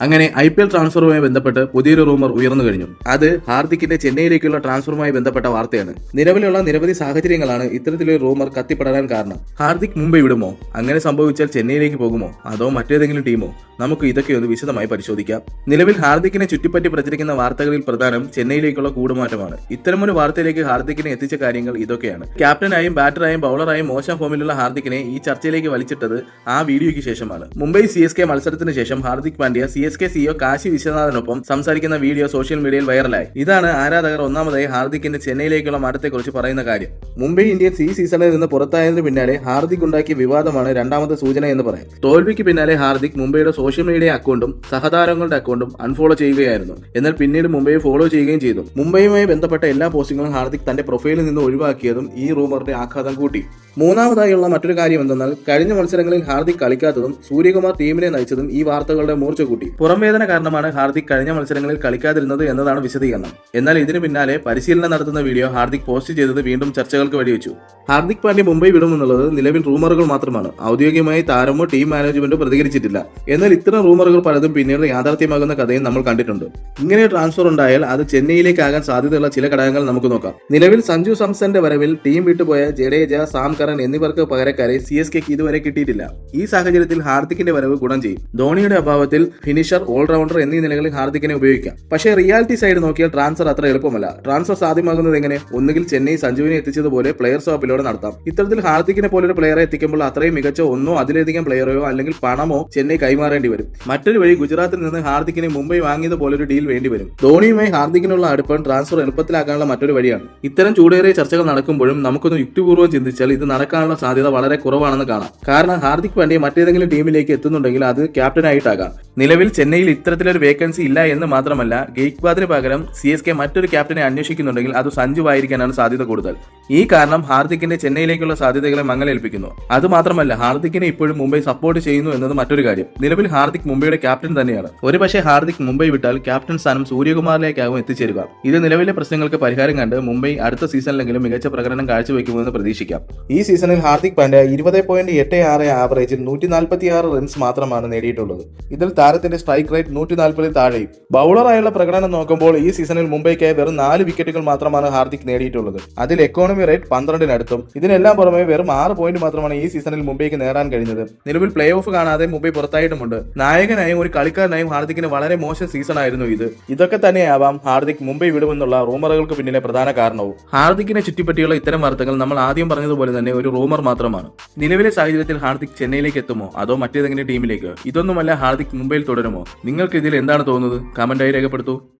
അങ്ങനെ IPL ട്രാൻസ്ഫറുമായി ബന്ധപ്പെട്ട് പുതിയൊരു റൂമർ ഉയർന്നു കഴിഞ്ഞു. അത് ഹാർദിക്കിന്റെ ചെന്നൈയിലേക്കുള്ള ട്രാൻസ്ഫറുമായി ബന്ധപ്പെട്ട വാർത്തയാണ്. നിലവിലുള്ള നിരവധി സാഹചര്യങ്ങളാണ് ഇത്തരത്തിലൊരു റൂമർ കത്തിപ്പടരാൻ കാരണം. ഹാർദിക് മുംബൈ വിടുമോ? അങ്ങനെ സംഭവിച്ചാൽ ചെന്നൈയിലേക്ക് പോകുമോ? അതോ മറ്റേതെങ്കിലും ടീമോ? നമുക്ക് ഇതൊക്കെ ഒന്ന് വിശദമായി പരിശോധിക്കാം. നിലവിൽ ഹാർദിക്കിനെ ചുറ്റിപ്പറ്റി പ്രചരിക്കുന്ന വാർത്തകളിൽ പ്രധാനം ചെന്നൈയിലേക്കുള്ള കൂടുമാറ്റമാണ്. ഇത്തരമൊരു വാർത്തയിലേക്ക് ഹാർദിക്കിനെ എത്തിച്ച കാര്യങ്ങൾ ഇതൊക്കെയാണ്. ക്യാപ്റ്റനായും ബാറ്ററായും ബൗളറായും മോശം ഫോമിലുള്ള ഹാർദിക്കിനെ ഈ ചർച്ചയിലേക്ക് വലിച്ചിട്ടത് ആ വീഡിയോയ്ക്ക് ശേഷമാണ്. മുംബൈ CSK മത്സരത്തിന് ശേഷം ഹാർദിക് പാണ്ഡ്യ CSK CEO കാശി വിശ്വനാഥനൊപ്പം സംസാരിക്കുന്ന വീഡിയോ സോഷ്യൽ മീഡിയയിൽ വൈറലായി. ഇതാണ് ആരാധകർ ഒന്നാമതായി ഹാർദിക്കിന്റെ ചെന്നൈയിലേക്കുള്ള മാറ്റത്തെക്കുറിച്ച് പറയുന്ന കാര്യം. മുംബൈ ഇന്ത്യൻസ് ഈ സീസണിൽ നിന്ന് പുറത്തായതിനു പിന്നാലെ ഹാർദിക് ഉണ്ടാക്കിയ വിവാദമാണ് രണ്ടാമത്തെ സൂചന എന്ന് പറയാം. തോൽവിക്ക് പിന്നാലെ ഹാർദിക് മുംബൈയുടെ സോഷ്യൽ മീഡിയ അക്കൗണ്ടും സഹതാരങ്ങളുടെ അക്കൗണ്ടും അൺഫോളോ ചെയ്യുകയായിരുന്നു. എന്നാൽ പിന്നീട് മുംബൈയെ ഫോളോ ചെയ്യുകയും ചെയ്തു. മുംബൈയുമായി ബന്ധപ്പെട്ട എല്ലാ പോസ്റ്റുകളും ഹാർദിക് തന്റെ പ്രൊഫൈലിൽ നിന്ന് ഒഴിവാക്കിയതും ഈ റൂമറിന്റെ ആഘാതം കൂട്ടി. മൂന്നാമതായുള്ള മറ്റൊരു കാര്യം എന്തെന്നാൽ കഴിഞ്ഞ മത്സരങ്ങളിൽ ഹാർദിക് കളിക്കാത്തതും സൂര്യകുമാർ ടീമിനെ നയിച്ചതും ഈ വാർത്തകളുടെ മൂർച്ച കൂട്ടി. പുറംവേദന കാരണമാണ് ഹാർദിക് കഴിഞ്ഞ മത്സരങ്ങളിൽ കളിക്കാതിരുന്നത് എന്നതാണ് വിശദീകരണം. എന്നാൽ ഇതിനു പിന്നാലെ പരിശീലനം നടത്തുന്ന വീഡിയോ ഹാർദിക് പോസ്റ്റ് ചെയ്തത് വീണ്ടും ചർച്ചകൾക്ക് വഴിവെച്ചു. ഹാർദിക് പാണ്ഡ്യ മുംബൈ വിടുമെന്നുള്ളത് നിലവിൽ റൂമറുകൾ മാത്രമാണ്. ഔദ്യോഗികമായി താരമോ ടീം മാനേജ്മെന്റോ പ്രതികരിച്ചിട്ടില്ല. എന്നാൽ ഇത്തരം റൂമറുകൾ പലതും പിന്നീട് യാഥാർത്ഥ്യമാകുന്ന കഥയും നമ്മൾ കണ്ടിട്ടുണ്ട്. ഇങ്ങനെ ട്രാൻസ്ഫർ ഉണ്ടായാൽ അത് ചെന്നൈയിലേക്കാകാൻ സാധ്യതയുള്ള ചില ഘടകങ്ങൾ നമുക്ക് നോക്കാം. നിലവിൽ സഞ്ജു സാംസന്റെ വരവിൽ ടീം വിട്ടുപോയ ജഡേജ, സാം കറൻ എന്നിവർക്ക് പകരക്കാരെ CSKക്ക് ഇതുവരെ കിട്ടിയിട്ടില്ല. ഈ സാഹചര്യത്തിൽ ഹാർദിക്കിന്റെ വരവ് ഗുണം ചെയ്യും. ധോണിയുടെ അഭാവത്തിൽ ഫിനിഷർ, ഓൾറൗണ്ടർ എന്നീ നിലകളിൽ ഹാർദിക്കിനെ ഉപയോഗിക്കാം. പക്ഷേ റിയാലിറ്റി സൈഡ് നോക്കിയാൽ ട്രാൻസ്ഫർ അത്ര എളുപ്പമല്ല. ട്രാൻസ്ഫർ സാധ്യമാകുന്നത് എങ്ങനെ? ഒന്നുകിൽ ചെന്നൈ സഞ്ജുവിനെ എത്തിച്ചതുപോലെ പ്ലെയർ സ്വാപ്പിലൂടെ നടത്താം. ഇത്തരത്തിൽ ഹാർദിക്കിനെ പോലൊരു പ്ലെയറെ എത്തിക്കുമ്പോൾ അത്രയും മികച്ച ഒന്നോ അതിലധികം പ്ലെയറോ അല്ലെങ്കിൽ പണമോ ചെന്നൈ കൈമാറേണ്ടി വരും. മറ്റൊരു വഴി ഗുജറാത്തിൽ നിന്ന് ഹാർദിക്കിനെ മുംബൈ വാങ്ങിയതുപോലൊരു ഡീൽ വേണ്ടിവരും. ധോണിയുമായി ഹാർദിക്കിനുള്ള അടുപ്പം ട്രാൻസ്ഫർ എളുപ്പത്തിലാക്കാനുള്ള മറ്റൊരു വഴിയാണ്. ഇത്തരം ചൂടേറിയ ചർച്ചകൾ നടക്കുമ്പോഴും നമുക്കൊന്ന് യുക്തിപൂർവ്വം ചിന്തിച്ചാൽ ഇത് നടക്കാനുള്ള സാധ്യത വളരെ കുറവാണെന്ന് കാണാം. കാരണം ഹാർദിക് പാണ്ഡ്യ മറ്റേതെങ്കിലും ടീമിലേക്ക് എത്തുന്നുണ്ടെങ്കിൽ അത് ക്യാപ്റ്റനായിട്ടാകാം. നിലവിൽ ചെന്നൈയിൽ ഇത്തരത്തിലൊരു വേക്കൻസി ഇല്ല എന്ന് മാത്രമല്ല, ഗെയ്ക്വാദിന് പകരം CSK മറ്റൊരു ക്യാപ്റ്റനെ അന്വേഷിക്കുന്നുണ്ടെങ്കിൽ അത് സഞ്ജു ആയിരിക്കാനാണ് സാധ്യത കൂടുതൽ. ഈ കാരണം ഹാർദിക്കിന്റെ ചെന്നൈയിലേക്കുള്ള സാധ്യതകളെ മങ്ങലേൽപ്പിക്കുന്നു. അതുമാത്രമല്ല, ഹാർദിക്കിനെ ഇപ്പോഴും മുംബൈ സപ്പോർട്ട് ചെയ്യുന്നു എന്നത് മറ്റൊരു കാര്യം. നിലവിൽ ഹാർദിക് മുംബൈയുടെ ക്യാപ്റ്റൻ തന്നെയാണ്. ഒരുപക്ഷെ ഹാർദിക് മുംബൈ വിട്ടാൽ ക്യാപ്റ്റൻ സ്ഥാനം സൂര്യകുമാറിലേക്കാകും എത്തിച്ചേരുക. ഇത് നിലവിലെ പ്രശ്നങ്ങൾക്ക് പരിഹാരം കണ്ട് മുംബൈ അടുത്ത സീസണിലെങ്കിലും മികച്ച പ്രകടനം കാഴ്ചവെക്കുമെന്ന് പ്രതീക്ഷിക്കാം. ഈ സീസണിൽ ഹാർദിക് പാണ്ഡ്യ 20.86 ആവറേജിൽ 146 റൺസ് മാത്രമാണ് നേടിയിട്ടുള്ളത്. ഇതിൽ താരത്തിന്റെ സ്ട്രൈക്ക് റേറ്റ് 140 താഴെയും. ബൗളറായുള്ള പ്രകടനം നോക്കുമ്പോൾ ഈ സീസണിൽ മുംബൈക്കായി വെറും 4 വിക്കറ്റുകൾ മാത്രമാണ് ഹാർദിക് നേടിയിട്ടുള്ളത്. അതിൽ എക്കോണമി റേറ്റ് 12-നടുത്തും. ഇതിനെല്ലാം പുറമെ വെറും 6 പോയിന്റ് മാത്രമാണ് ഈ സീസണിൽ മുംബൈക്ക് നേടാൻ കഴിഞ്ഞത്. നിലവിൽ പ്ലേ ഓഫ് കാണാതെ മുംബൈ പുറത്തായിട്ടുമുണ്ട്. നായകനായും ഒരു കളിക്കാരനായും ഹാർദിക്കിന് വളരെ മോശം സീസണായിരുന്നു ഇത്. ഇതൊക്കെ തന്നെയാവാം ഹാർദിക് മുംബൈ വിടുമെന്നുള്ള റൂമറുകൾക്ക് പിന്നിലെ പ്രധാന കാരണവും. ഹാർദിക്കിനെ ചുറ്റിപ്പറ്റിയുള്ള ഇത്തരം വാർത്തകൾ നമ്മൾ ആദ്യം പറഞ്ഞതുപോലെ തന്നെ ഒരു റൂമർ മാത്രമാണ്. നിലവിലെ സാഹചര്യത്തിൽ ഹാർദിക് ചെന്നൈയിലേക്ക് എത്തുമോ അതോ മറ്റേതെങ്കിലും ടീമിലേക്ക്? ഇതൊന്നുമല്ല, ഹാർദിക് മുംബൈയിൽ തുടരുമോ? നിങ്ങൾക്ക് ഇതിൽ എന്താണ് തോന്നുന്നത്? കമന്റായി രേഖപ്പെടുത്തൂ.